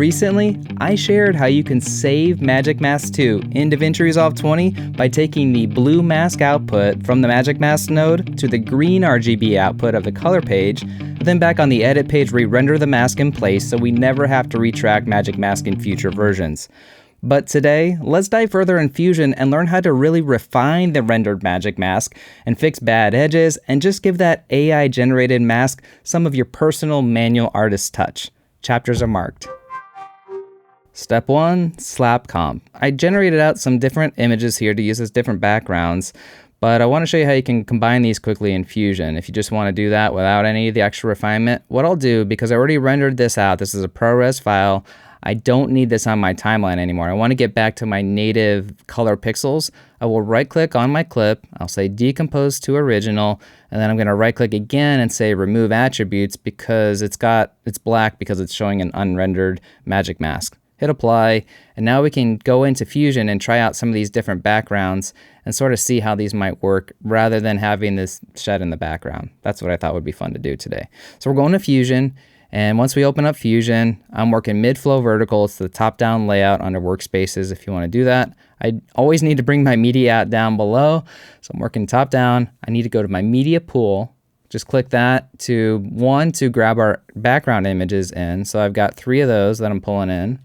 Recently, I shared how you can save Magic Mask 2 in DaVinci Resolve 20 by taking the blue mask output from the Magic Mask node to the green RGB output of the color page, then back on the edit page re-render the mask in place so we never have to retract Magic Mask in future versions. But today, let's dive further in Fusion and learn how to really refine the rendered Magic Mask and fix bad edges and just give that AI generated mask some of your personal manual artist touch. Chapters are marked. Step 1, Slap Comp. I generated out some different images here to use as different backgrounds, but I want to show you how you can combine these quickly in Fusion. If you just want to do that without any of the extra refinement, what I'll do, because I already rendered this out, this is a ProRes file, I don't need this on my timeline anymore. I want to get back to my native color pixels. I will right click on my clip, I'll say decompose to original, and then I'm going to right click again and say remove attributes because it's black because it's showing an unrendered Magic Mask. Hit apply, and now we can go into Fusion and try out some of these different backgrounds and sort of see how these might work rather than having this shed in the background. That's what I thought would be fun to do today. So we're going to Fusion. And once we open up Fusion, I'm working mid-flow vertical. It's the top-down layout under workspaces if you want to do that. I always need to bring my media out down below. So I'm working top-down. I need to go to my media pool. Just click that to grab our background images in. So I've got 3 of those that I'm pulling in.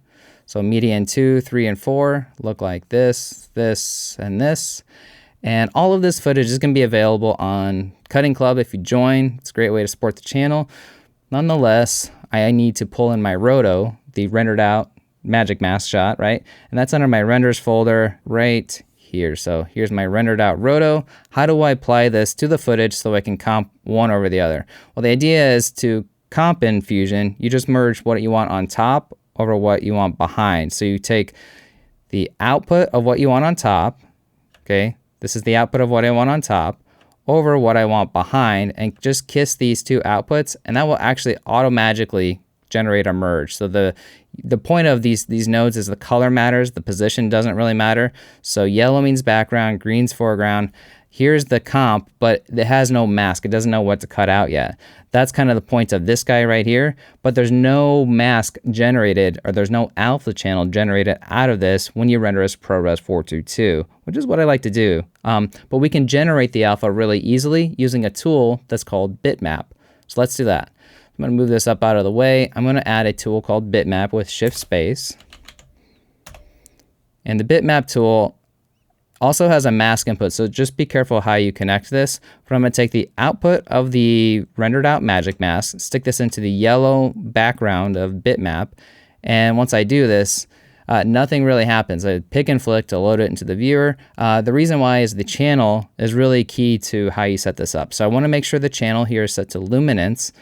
So media in 2, 3, and 4 look like this, this, and this. And all of this footage is going to be available on Cutting Club if you join. It's a great way to support the channel. Nonetheless, I need to pull in my roto, the rendered out Magic Mask shot, right? And that's under my renders folder right here. So here's my rendered out roto. How do I apply this to the footage so I can comp one over the other? Well, the idea is to comp in Fusion, you just merge what you want on top over what you want behind. So you take the output of what you want on top, okay? This is the output of what I want on top, over what I want behind, and just kiss these 2 outputs, and that will actually automatically generate a merge. So the point of these nodes is the color matters, the position doesn't really matter. So yellow means background, green's foreground. Here's the comp, but it has no mask. It doesn't know what to cut out yet. That's kind of the point of this guy right here, but there's no mask generated, or there's no alpha channel generated out of this when you render as ProRes 422, which is what I like to do. But we can generate the alpha really easily using a tool that's called bitmap. So let's do that. I'm going to move this up out of the way. I'm going to add a tool called bitmap with shift space. And the bitmap tool also has a mask input, so just be careful how you connect this. But I'm going to take the output of the rendered out Magic Mask, stick this into the yellow background of bitmap, and once I do this, nothing really happens. I pick and flick to load it into the viewer. The reason why is the channel is really key to how you set this up. So I want to make sure the channel here is set to luminance,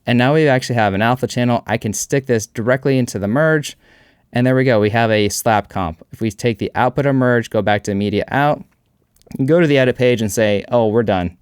and now we actually have an alpha channel. I can stick this directly into the merge, and there we go, we have a slap comp. If we take the output of merge, go back to media out, go to the edit page and say, oh, we're done.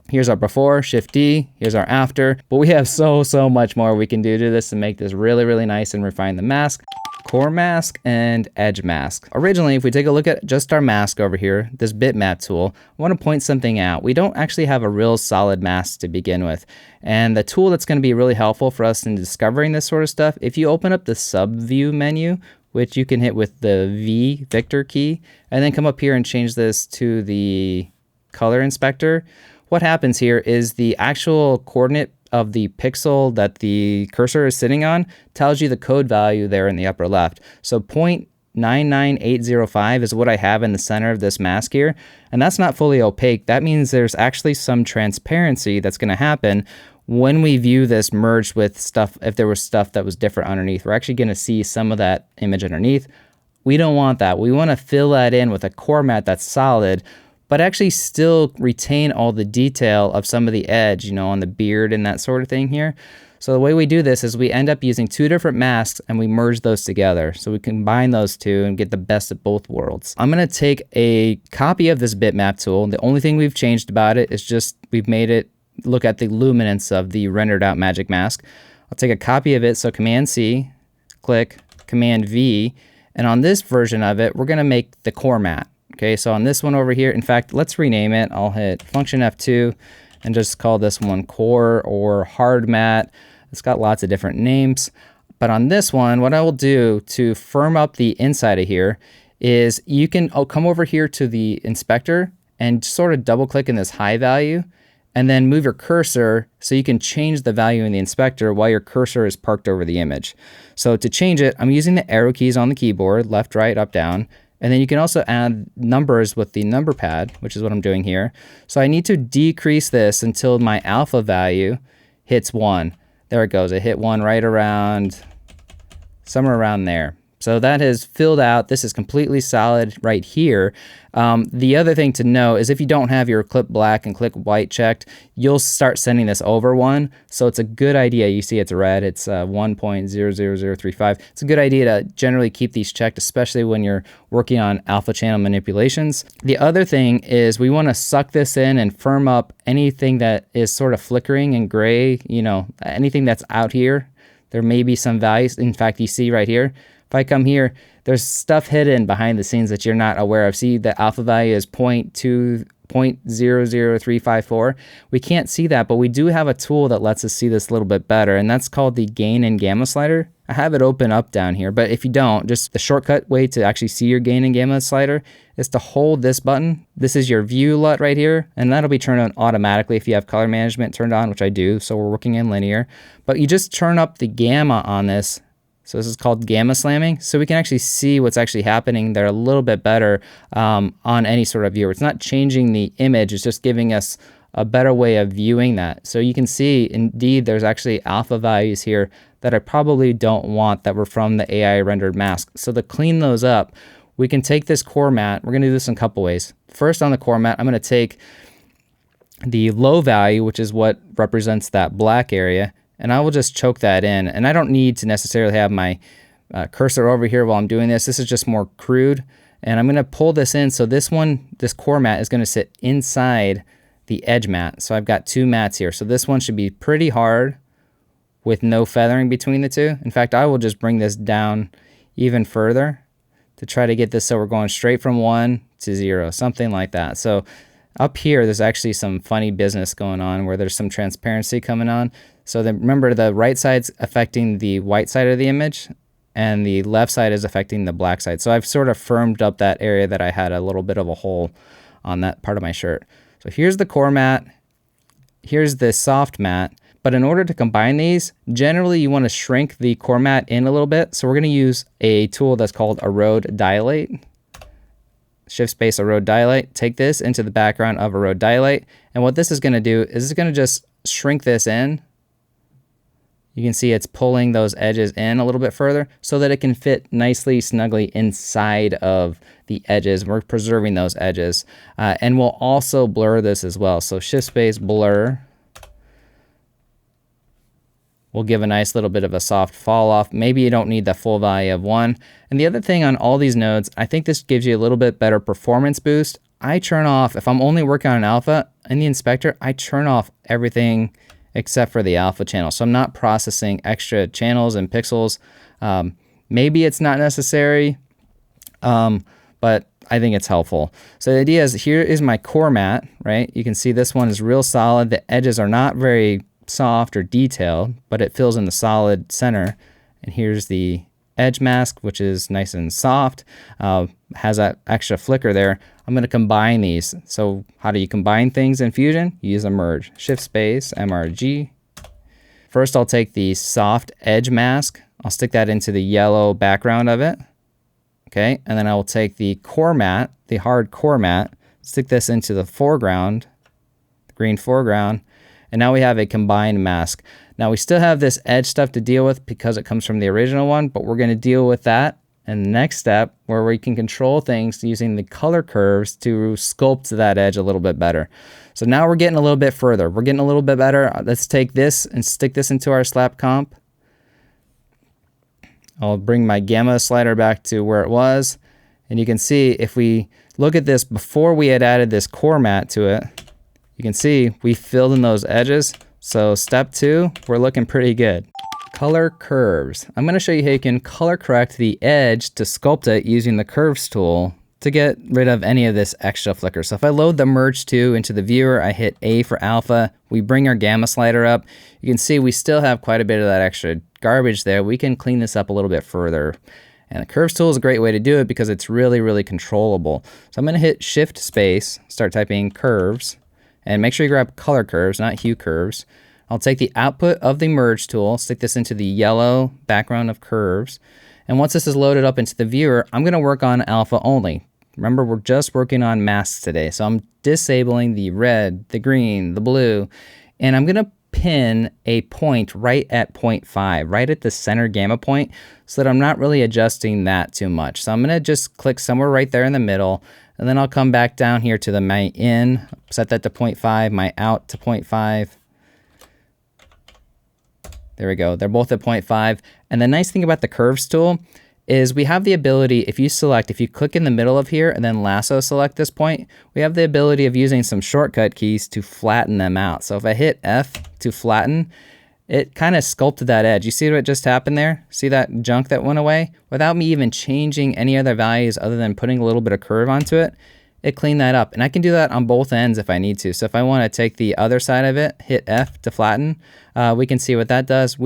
Here's our before, shift D, here's our after, but we have so much more we can do to this to make this really, really nice and refine the mask. Core mask and edge mask. Originally, if we take a look at just our mask over here, this bitmap tool, I want to point something out. We don't actually have a real solid mask to begin with. And the tool that's going to be really helpful for us in discovering this sort of stuff, if you open up the subview menu, which you can hit with the Victor key, and then come up here and change this to the color inspector, what happens here is the actual coordinate of the pixel that the cursor is sitting on tells you the code value there in the upper left. So 0.99805 is what I have in the center of this mask here, and that's not fully opaque. That means there's actually some transparency that's going to happen when we view this merged with stuff. If there was stuff that was different underneath, we're actually going to see some of that image underneath. We don't want that. We want to fill that in with a core matte that's solid, but actually still retain all the detail of some of the edge, you know, on the beard and that sort of thing here. So the way we do this is we end up using 2 different masks and we merge those together. So we combine those 2 and get the best of both worlds. I'm going to take a copy of this bitmap tool. The only thing we've changed about it is just we've made it look at the luminance of the rendered out Magic Mask. I'll take a copy of it. So Command C, click Command V, and on this version of it, we're going to make the core matte. Okay, so on this one over here, in fact, let's rename it. I'll hit Function F2 and just call this one core or hard matte. It's got lots of different names. But on this one, what I will do to firm up the inside of here is you can come over here to the inspector and sort of double click in this high value and then move your cursor so you can change the value in the inspector while your cursor is parked over the image. So to change it, I'm using the arrow keys on the keyboard, left, right, up, down. And then you can also add numbers with the number pad, which is what I'm doing here. So I need to decrease this until my alpha value hits 1. There it goes. It hit 1 right around, somewhere around there. So that has filled out. This is completely solid right here. The other thing to know is if you don't have your clip black and clip white checked, you'll start sending this over 1. So it's a good idea. You see it's red. It's 1.00035. It's a good idea to generally keep these checked, especially when you're working on alpha channel manipulations. The other thing is we want to suck this in and firm up anything that is sort of flickering and gray, you know, anything that's out here. There may be some values. In fact, you see right here, if I come here, there's stuff hidden behind the scenes that you're not aware of. See, the alpha value is 0.00354. We can't see that, but we do have a tool that lets us see this a little bit better, and that's called the gain and gamma slider. I have it open up down here, but if you don't, just the shortcut way to actually see your gain and gamma slider is to hold this button. This is your view LUT right here, and that'll be turned on automatically if you have color management turned on, which I do, so we're working in linear. But you just turn up the gamma on this. So this is called gamma slamming. So we can actually see what's actually happening there a little bit better on any sort of viewer. It's not changing the image, it's just giving us a better way of viewing that. So you can see indeed there's actually alpha values here that I probably don't want that were from the AI rendered mask. So to clean those up, we can take this core matte. We're gonna do this in a couple ways. First on the core matte, I'm gonna take the low value, which is what represents that black area, and I will just choke that in. And I don't need to necessarily have my cursor over here while I'm doing this. This is just more crude. And I'm gonna pull this in. So this core matte is gonna sit inside the edge matte. So I've got 2 mattes here. So this one should be pretty hard with no feathering between the two. In fact, I will just bring this down even further to try to get this so we're going straight from 1 to 0, something like that. So up here, there's actually some funny business going on where there's some transparency coming on. So then remember, the right side's affecting the white side of the image and the left side is affecting the black side. So I've sort of firmed up that area that I had a little bit of a hole on that part of my shirt. So here's the core matte, here's the soft matte. But in order to combine these, generally you want to shrink the core matte in a little bit. So we're going to use a tool that's called Erode Dilate. Shift space Erode Dilate. Take this into the background of Erode Dilate. And what this is going to do is it's going to just shrink this in. You can see it's pulling those edges in a little bit further so that it can fit nicely, snugly inside of the edges. We're preserving those edges. And we'll also blur this as well. So shift space blur. We'll give a nice little bit of a soft fall off. Maybe you don't need the full value of 1. And the other thing on all these nodes, I think this gives you a little bit better performance boost. I turn off, if I'm only working on an alpha in the inspector, I turn off everything except for the alpha channel. So I'm not processing extra channels and pixels. Maybe it's not necessary, but I think it's helpful. So the idea is here is my core matte, right? You can see this one is real solid. The edges are not very soft or detailed, but it fills in the solid center. And here's the edge mask, which is nice and soft, has that extra flicker there. I'm going to combine these. So how do you combine things in Fusion? You use a merge. Shift space, MRG. First, I'll take the soft edge mask. I'll stick that into the yellow background of it. Okay, and then I will take the core matte, the hard core matte, stick this into the foreground, the green foreground, and now we have a combined mask. Now we still have this edge stuff to deal with because it comes from the original one, but we're going to deal with that in the next step where we can control things using the color curves to sculpt that edge a little bit better. So now we're getting a little bit further. We're getting a little bit better. Let's take this and stick this into our slap comp. I'll bring my gamma slider back to where it was. And you can see if we look at this before we had added this core matte to it, you can see we filled in those edges. So step 2, we're looking pretty good. Color curves. I'm going to show you how you can color correct the edge to sculpt it using the curves tool to get rid of any of this extra flicker. So if I load the merge 2 into the viewer, I hit A for alpha, we bring our gamma slider up, you can see we still have quite a bit of that extra garbage there, we can clean this up a little bit further. And the curves tool is a great way to do it because it's really, really controllable. So I'm going to hit Shift Space, start typing curves, and make sure you grab color curves, not hue curves. I'll take the output of the merge tool, stick this into the yellow background of curves. And once this is loaded up into the viewer, I'm going to work on alpha only. Remember, we're just working on masks today. So I'm disabling the red, the green, the blue, and I'm going to pin a point right at 0.5, right at the center gamma point, so that I'm not really adjusting that too much. So I'm going to just click somewhere right there in the middle, and then I'll come back down here to my in, set that to 0.5, my out to 0.5. There we go. They're both at 0.5. And the nice thing about the curves tool is we have the ability, if you click in the middle of here and then lasso select this point, we have the ability of using some shortcut keys to flatten them out. So if I hit F to flatten, it kind of sculpted that edge. You see what just happened there? See that junk that went away? Without me even changing any other values other than putting a little bit of curve onto it, it cleaned that up. And I can do that on both ends if I need to. So if I want to take the other side of it, hit F to flatten, we can see what that does.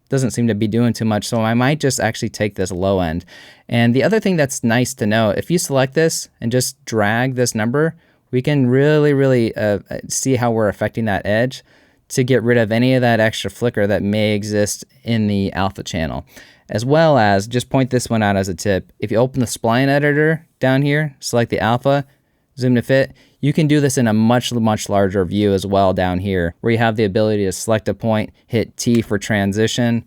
Doesn't seem to be doing too much, so I might just actually take this low end. And the other thing that's nice to know, if you select this and just drag this number, we can really see how we're affecting that edge to get rid of any of that extra flicker that may exist in the alpha channel. As well as, just point this one out as a tip, if you open the spline editor down here, select the alpha, zoom to fit, you can do this in a much larger view as well down here, where you have the ability to select a point, hit T for transition.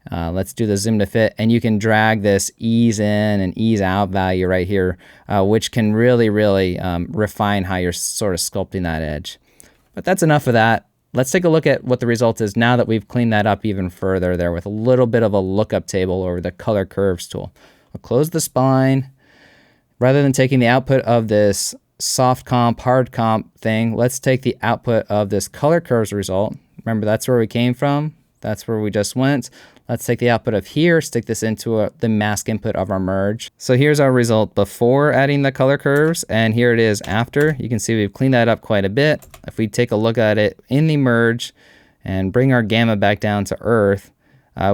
Let's do the zoom to fit, and you can drag this ease in and ease out value right here, which can really refine how you're sort of sculpting that edge. But that's enough of that. Let's take a look at what the result is now that we've cleaned that up even further there with a little bit of a lookup table over the color curves tool. I'll close the spline. Rather than taking the output of this soft comp, hard comp thing, let's take the output of this color curves result. Remember, that's where we came from. That's where we just went. Let's take the output of here, stick this into the mask input of our merge. So here's our result before adding the color curves, and here it is after. You can see we've cleaned that up quite a bit. If we take a look at it in the merge and bring our gamma back down to earth,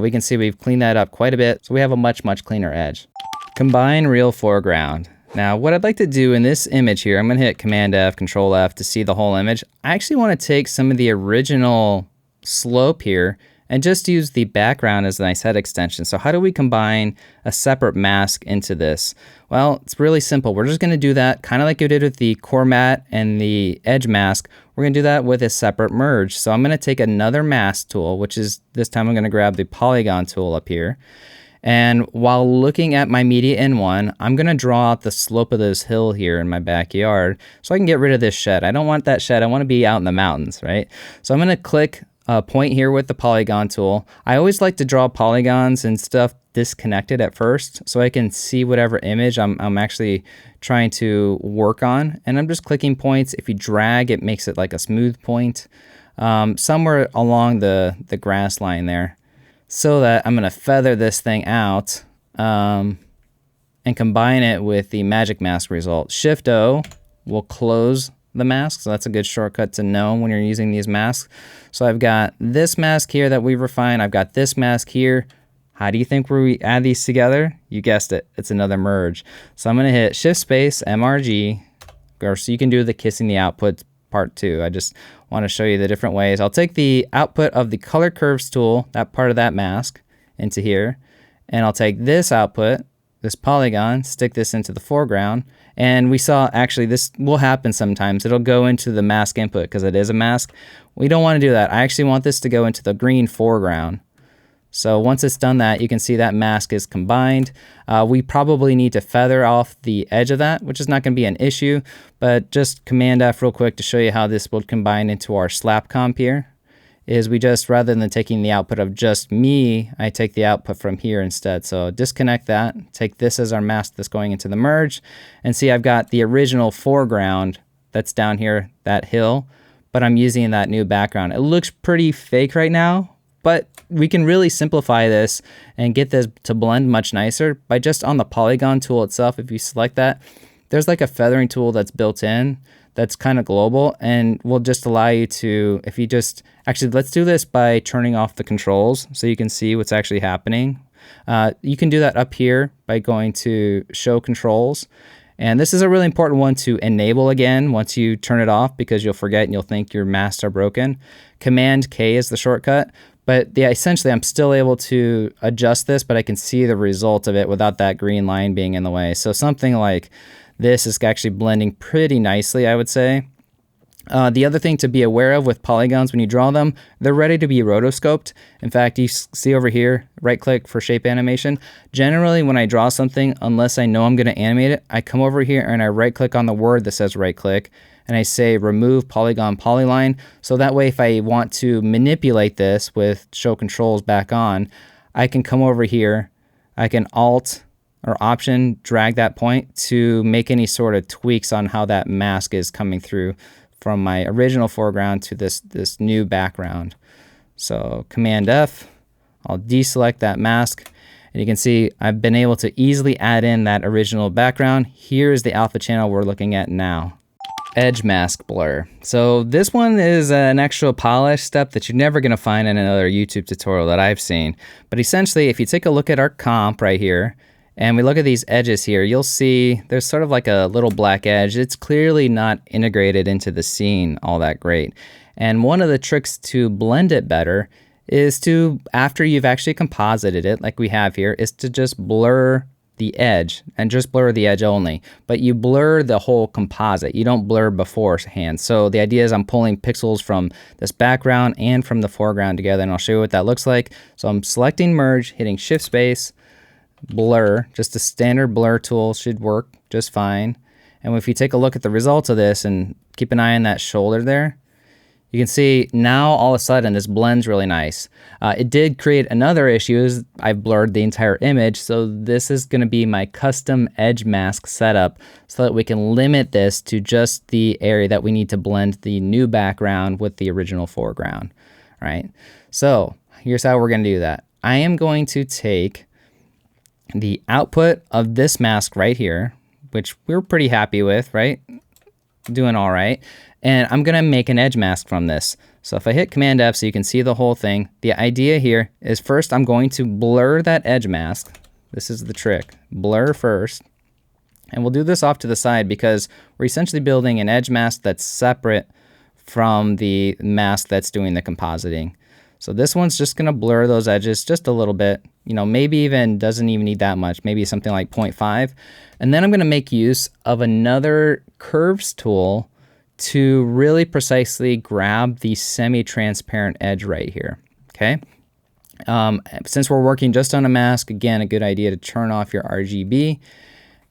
we can see we've cleaned that up quite a bit. So we have a much cleaner edge. Combine real foreground. Now, what I'd like to do in this image here, I'm going to hit Command F, Control F to see the whole image. I actually want to take some of the original slope here and just use the background as a nice head extension. So how do we combine a separate mask into this? Well, it's really simple. We're just going to do that kind of like you did with the core matte and the edge mask. We're going to do that with a separate merge. So I'm going to take another mask tool, which is this time I'm going to grab the polygon tool up here. And while looking at my media in one, I'm going to draw out the slope of this hill here in my backyard so I can get rid of this shed. I don't want that shed. I want to be out in the mountains, right? So I'm going to click a point here with the polygon tool. I always like to draw polygons and stuff disconnected at first so I can see whatever image I'm actually trying to work on. And I'm just clicking points. If you drag, it makes it like a smooth point somewhere along the grass line there. So that I'm going to feather this thing out and combine it with the magic mask result. Shift O will close the mask, so that's a good shortcut to know when you're using these masks. So I've got this mask here that we've refined. I've got this mask here. How do you think we add these together? You guessed it. It's another merge. So I'm going to hit Shift Space MRG, or so you can do the kissing the output part too. I just want to show you the different ways. I'll take the output of the color curves tool, that part of that mask, into here, and I'll take this output, this polygon, stick this into the foreground, and we saw actually this will happen sometimes. It'll go into the mask input because it is a mask. We don't want to do that. I actually want this to go into the green foreground. So once it's done that, you can see that mask is combined. We probably need to feather off the edge of that, which is not going to be an issue, but just Command F real quick to show you how this will combine into our slap comp here. Is we just, rather than taking the output of just me, I take the output from here instead. So disconnect that, take this as our mask that's going into the merge, and see I've got the original foreground that's down here, that hill, but I'm using that new background. It looks pretty fake right now, but we can really simplify this and get this to blend much nicer by just on the polygon tool itself. If you select that, there's like a feathering tool that's built in that's kind of global, and will just allow you to, if you just, actually let's do this by turning off the controls so you can see what's actually happening. You can do that up here by going to show controls. And this is a really important one to enable again once you turn it off, because you'll forget and you'll think your masks are broken. Command K is the shortcut. But yeah, essentially I'm still able to adjust this, but I can see the result of it without that green line being in the way. So something like this is actually blending pretty nicely, I would say. The other thing to be aware of with polygons when you draw them, they're ready to be rotoscoped. In fact, you see over here, right click for shape animation. Generally, when I draw something, unless I know I'm going to animate it, I come over here and I right click on the word that says right click, and I say remove polygon polyline. So that way, if I want to manipulate this with show controls back on, I can come over here, I can Alt or Option drag that point to make any sort of tweaks on how that mask is coming through from my original foreground to this new background. So Command F, I'll deselect that mask, and you can see I've been able to easily add in that original background. Here's the alpha channel we're looking at now. Edge mask blur. So this one is an extra polish step that you're never going to find in another YouTube tutorial that I've seen. But essentially, if you take a look at our comp right here, and we look at these edges here, you'll see there's sort of like a little black edge. It's clearly not integrated into the scene all that great. And one of the tricks to blend it better is to, after you've actually composited it, like we have here, is to just blur the edge, and just blur the edge only. But you blur the whole composite. You don't blur beforehand. So the idea is I'm pulling pixels from this background and from the foreground together, and I'll show you what that looks like. So I'm selecting merge, hitting shift space, blur, just a standard blur tool should work just fine. And if you take a look at the results of this and keep an eye on that shoulder there, you can see now all of a sudden this blends really nice. It did create another issue, is I've blurred the entire image, so this is going to be my custom edge mask setup so that we can limit this to just the area that we need to blend the new background with the original foreground. All right, so here's how we're going to do that. I am going to take the output of this mask right here, which we're pretty happy with, right? Doing all right. And I'm going to make an edge mask from this. So if I hit Command F so you can see the whole thing, the idea here is first I'm going to blur that edge mask. This is the trick. Blur first. And we'll do this off to the side because we're essentially building an edge mask that's separate from the mask that's doing the compositing. So this one's just going to blur those edges just a little bit. You know, maybe even doesn't even need that much, maybe something like 0.5. And then I'm going to make use of another curves tool to really precisely grab the semi-transparent edge right here, okay? Since we're working just on a mask, again, a good idea to turn off your RGB,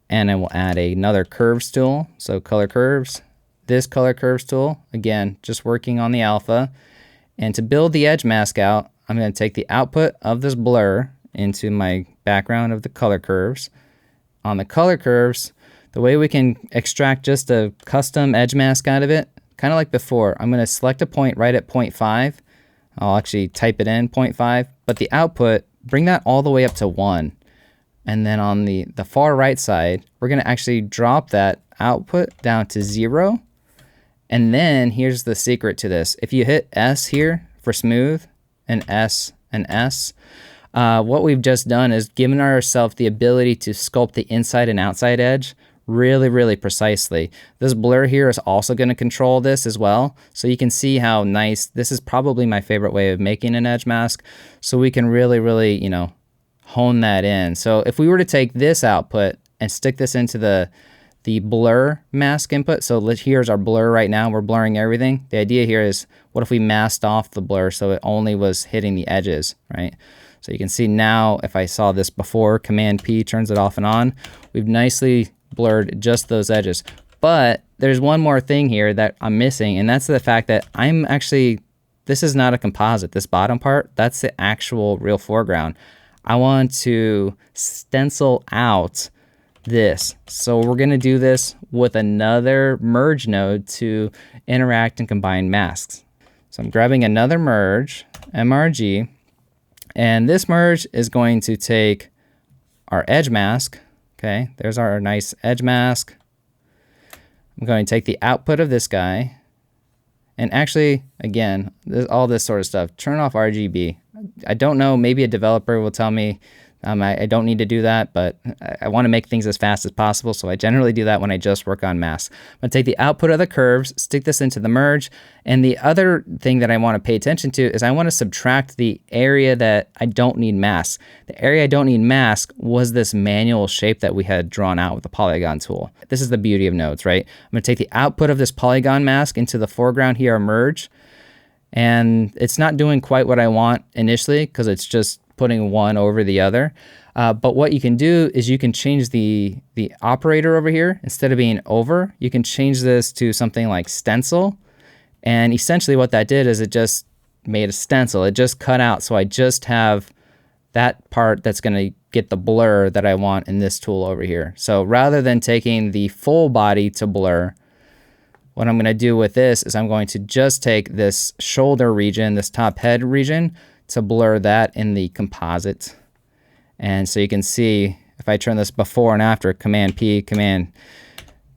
and I will add another curves tool, so color curves. This color curves tool, again, just working on the alpha. And to build the edge mask out, I'm going to take the output of this blur into my background of the color curves. On the color curves, the way we can extract just a custom edge mask out of it, kind of like before, I'm going to select a point right at 0.5. I'll actually type it in 0.5, but the output, bring that all the way up to 1. And then on the far right side, we're going to actually drop that output down to 0. And then here's the secret to this. If you hit S here for smooth and S and S, what we've just done is given ourselves the ability to sculpt the inside and outside edge really, really precisely. This blur here is also going to control this as well. So you can see how nice, this is probably my favorite way of making an edge mask. So we can really, really, you know, hone that in. So if we were to take this output and stick this into the blur mask input, so here's our blur right now, we're blurring everything. The idea here is, what if we masked off the blur so it only was hitting the edges, right? So you can see now, if I saw this before, Command P turns it off and on, we've nicely blurred just those edges. But there's one more thing here that I'm missing, and that's the fact that I'm actually, this is not a composite, this bottom part, that's the actual real foreground. I want to stencil out this. So we're going to do this with another merge node to interact and combine masks. So I'm grabbing another merge, MRG, and this merge is going to take our edge mask. Okay, there's our nice edge mask. I'm going to take the output of this guy, and actually, again, all this sort of stuff, turn off RGB. I don't know, maybe a developer will tell me I don't need to do that, but I want to make things as fast as possible, so I generally do that when I just work on masks. I'm going to take the output of the curves, stick this into the merge, and the other thing that I want to pay attention to is I want to subtract the area that I don't need mask. The area I don't need mask was this manual shape that we had drawn out with the polygon tool. This is the beauty of nodes, right? I'm going to take the output of this polygon mask into the foreground here, merge, and it's not doing quite what I want initially because it's just putting one over the other. But what you can do is you can change the operator over here. Instead of being over, you can change this to something like stencil. And essentially what that did is it just made a stencil. It just cut out. So I just have that part that's going to get the blur that I want in this tool over here. So rather than taking the full body to blur, what I'm going to do with this is I'm going to just take this shoulder region, this top head region, to blur that in the composite. And so you can see if I turn this before and after, Command P, Command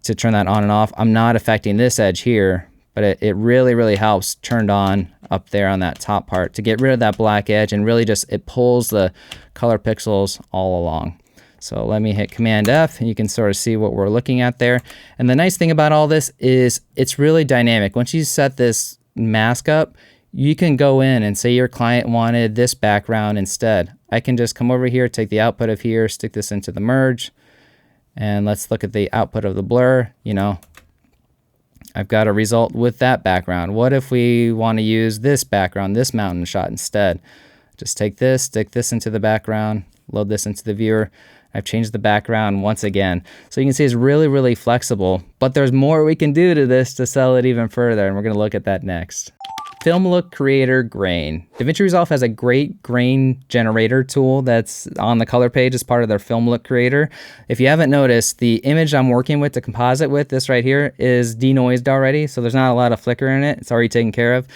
to turn that on and off, I'm not affecting this edge here, but it really, really helps turned on up there on that top part to get rid of that black edge, and really just, it pulls the color pixels all along. So let me hit Command F, and you can sort of see what we're looking at there. And the nice thing about all this is it's really dynamic. Once you set this mask up, you can go in and say your client wanted this background instead. I can just come over here, take the output of here, stick this into the merge, and let's look at the output of the blur. You know, I've got a result with that background. What if we want to use this background, this mountain shot instead? Just take this, stick this into the background, load this into the viewer. I've changed the background once again. So you can see it's really, really flexible, but there's more we can do to this to sell it even further, and we're going to look at that next. Film Look Creator Grain. DaVinci Resolve has a great grain generator tool that's on the color page as part of their Film Look Creator. If you haven't noticed, the image I'm working with to composite with, this right here, is denoised already, so there's not a lot of flicker in it. It's already taken care of.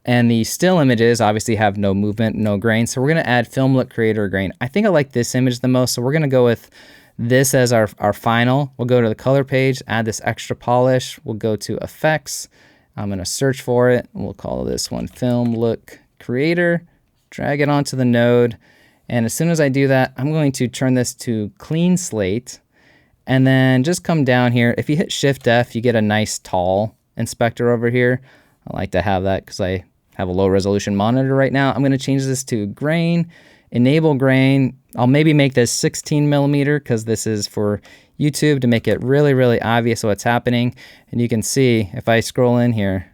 And the still images obviously have no movement, no grain, so we're going to add Film Look Creator Grain. I think I like this image the most, so we're going to go with this as our final. We'll go to the color page, add this extra polish. We'll go to Effects. I'm going to search for it. We'll call this one Film Look Creator, drag it onto the node. And as soon as I do that, I'm going to turn this to Clean Slate, and then just come down here. If you hit Shift F, you get a nice tall inspector over here. I like to have that because I have a low resolution monitor right now. I'm going to change this to grain, enable grain. I'll maybe make this 16 millimeter because this is for YouTube, to make it really, really obvious what's happening. And you can see if I scroll in here,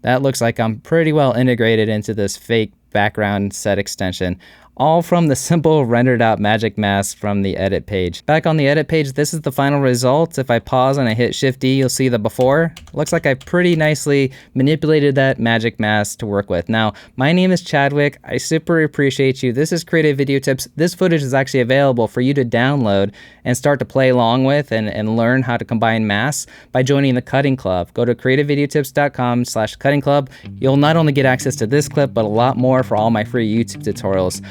that looks like I'm pretty well integrated into this fake background set extension, all from the simple rendered out magic mask from the edit page. Back on the edit page, this is the final result. If I pause and I hit Shift D, you'll see the before. Looks like I pretty nicely manipulated that magic mask to work with. Now, my name is Chadwick. I super appreciate you. This is Creative Video Tips. This footage is actually available for you to download and start to play along with and learn how to combine masks by joining the Cutting Club. Go to creativevideotips.com/cutting club. You'll not only get access to this clip, but a lot more for all my free YouTube tutorials.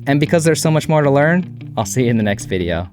And because there's so much more to learn, I'll see you in the next video.